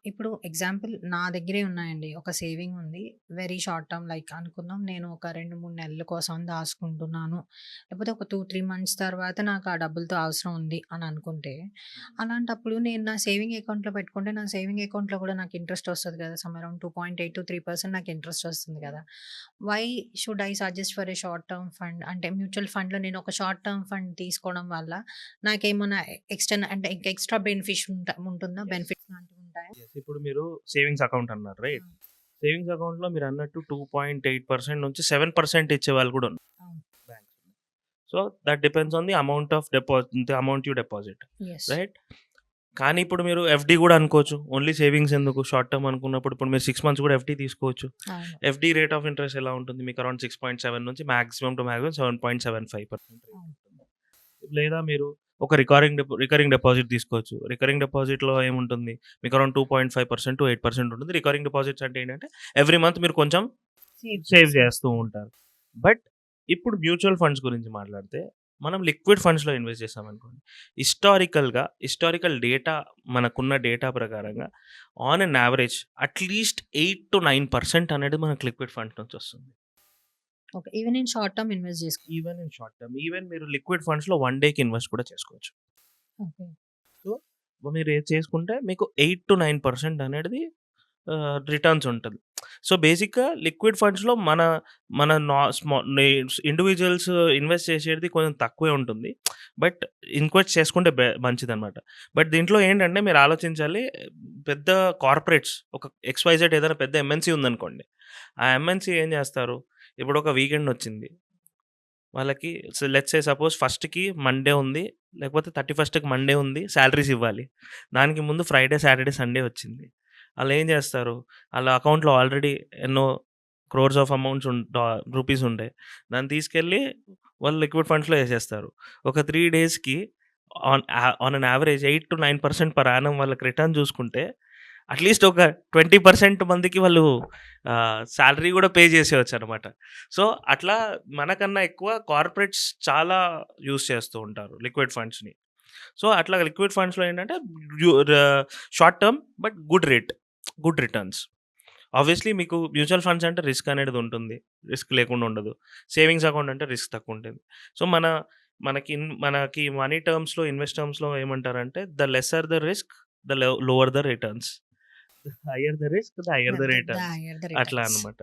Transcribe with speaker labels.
Speaker 1: ఇప్పుడు ఎగ్జాంపుల్ నా దగ్గరే ఉన్నాయండి. ఒక సేవింగ్ ఉంది. వెరీ షార్ట్ టర్మ్ లైక్ అనుకుందాం నేను ఒక 2, 3 నెలల కోసం దాసుకుంటున్నాను. లేకపోతే ఒక 2, 3 మంత్స్ తర్వాత నాకు ఆ డబ్బులతో అవసరం ఉంది అని అనుకుంటే, అలాంటప్పుడు నేను నా సేవింగ్ అకౌంట్‌లో పెట్టుకుంటే, నా సేవింగ్ అకౌంట్‌లో కూడా నాకు ఇంట్రెస్ట్ వస్తది కదా! సమ్ అరౌండ్ 2.8-3% నాకు ఇంట్రెస్ట్ వస్తుంది కదా! Why should I suggest for a short term fund? అంటే మ్యూచువల్ ఫండ్‌లో నేను ఒక షార్ట్ టర్మ్ ఫండ్ తీసుకోవడం వల్ల నాకేమన్నా అంటే ఇంకా ఎక్స్‌ట్రా ఉంటుందా?
Speaker 2: యెస్.
Speaker 1: బెనిఫిట్స్ లాంటివి ఉంటాయా?
Speaker 2: ఇప్పుడు మీరు సేవింగ్స్ అకౌంట్ అన్నారు
Speaker 1: ఆ!
Speaker 2: రైట్? సేవింగ్స్ అకౌంట్‌లో మీరన్నట్టు 2.8% నుంచి 7% ఇచ్చేవాళ్ళు కూడా ఉన్నారు
Speaker 1: అవును.
Speaker 2: Banks. So, that depends on the amount of the amount you deposit
Speaker 1: yes.
Speaker 2: Right? కానీ ఇప్పుడు మీరు ఎఫ్‌డి కూడా అనుకోవచ్చు. ఓన్లీ సేవింగ్స్ ఎందుకు షార్ట్ టర్మ్ అనుకున్నప్పుడు ఇప్పుడు మీరు 6 మంత్స్ కూడా ఎఫ్‌డి తీసుకోవచ్చు.
Speaker 1: అవును.
Speaker 2: ఎఫ్‌డి రేట్ ఆఫ్ ఇంట్రెస్ట్ ఎలా ఉంటుంది? మీకు అరౌండ్ 6.7 నుంచి మాక్సిమం టు మాక్సిమం 7.75% రేట్
Speaker 1: అవును.
Speaker 2: ఉంటుంది. లేదా మీరు ఒక రికరింగ్ డిపాజిట్ తీసుకోవచ్చు. రికరింగ్ డిపాజిట్‌లో ఏముంటుంది? మీకు అరౌండ్ 2.5% టు 8% ఉంటుంది. రికరింగ్ డిపాజిట్స్ అంటే ఏంటంటే ఎవ్రీ మంత్ మీరు కొంచెం
Speaker 1: సేవ్
Speaker 2: సేవ్
Speaker 1: చేస్తాం.
Speaker 2: చేస్తూ ఉంటారు. బట్ ఇప్పుడు మ్యూచువల్ ఫండ్స్ గురించి మాట్లాడితే మనం లిక్విడ్ ఫండ్స్‌లో ఇన్వెస్ట్ చేసామనుకోండి. హిస్టారికల్ డేటా మనకున్న డేటా ప్రకారంగా ఆన్ ఎన్ యావరేజ్ అట్‌లీస్ట్ 8-9% అనేది మనకు లిక్విడ్ ఫండ్స్ నుంచి వస్తుంది.
Speaker 1: ఓకే. ఈవెన్ నేను షార్ట్ టర్మ్ ఇన్వెస్ట్ చేసుకో
Speaker 2: even in short term. Even మీరు లిక్విడ్ ఫండ్స్‌లో 1 డేకి ఇన్వెస్ట్ కూడా చేసుకోవచ్చు.
Speaker 1: ఓకే.
Speaker 2: సో, మీరు ఏది చేసుకుంటే మీకు 8-9% అనేది రిటర్న్స్ ఉంటది. సో, బేసిక్‌గా లిక్విడ్ ఫండ్స్‌లో మన మన నా స్మా నే ఇండివిడ్యువల్స్ ఇన్వెస్ట్ చేసేది కొంచెం తక్కువే ఉంటుంది. బట్ ఇన్వెస్ట్ చేసుకుంటే మంచిదనమాట. బట్ దీంట్లో ఏంటంటే మీరు ఆలోచించాలి పెద్ద కార్పొరేట్స్ ఒక ఎక్స్‌వైజెడ్ ఏదైనా పెద్ద ఎంఎన్‌సీ ఉందనుకోండి. ఆ ఎంఎన్‌సీ ఏం చేస్తారు? ఇప్పుడు ఒక వీకెండ్ వచ్చింది. వాళ్ళకి లెట్స్ సే సపోజ్ ఫస్ట్‌కి మండే ఉంది. లేకపోతే 31కి మండే ఉంది. సాలరీస్ ఇవ్వాలి. దానికి ముందు ఫ్రైడే, సాటర్డే, సండే వచ్చింది. ఆళ్ళేం జేస్తారు? ఆళ్ళ అకౌంట్‌లో ఆల్రెడీ ఎన్నో క్రోర్స్ ఆఫ్ అమౌంట్స్ రూపీస్ ఉంటాయి. దాన్ని తీసుకెళ్ళి వాళ్ళు లిక్విడ్ ఫండ్స్‌లో ఏసేస్తారు. ఒక 3 డేస్‌కి on an average 8-9% per annum వాళ్ళకి రిటర్న్ చూసుకుంటే అట్‌లీస్ట్ ఒక 20% మందికి వాళ్ళు సాలరీ గూడా పే చేసేయొచ్చనమాట. సో, అట్లా మనకన్నా ఎక్కువ కార్పొరేట్స్ చాలా యూజ్ చేస్తూ ఉంటారు లిక్విడ్ ఫండ్స్‌ని. సో, అట్లా లిక్విడ్ ఫండ్స్‌లో ఏంటంటే యు ర short term but good returns. Obviously మీకు మ్యూచువల్ ఫండ్స్ అంటే రిస్క్ అనేది ఉంటుంది. రిస్క్ లేకుండా ఉండదు. సేవింగ్స్ అకౌంట్ అంటే రిస్క్ తక్కువుంటది. సో, మనకి మనీ టర్మ్స్‌లో, ఇన్వెస్ట్ టర్మ్స్‌లో ఏమంటారంటే the lesser the risk lower the returns. Hire the risk, the higher the
Speaker 1: the
Speaker 2: returns.
Speaker 1: Hire the
Speaker 2: అట్లా
Speaker 1: రిటర్న్స్.
Speaker 2: అన్నమాట.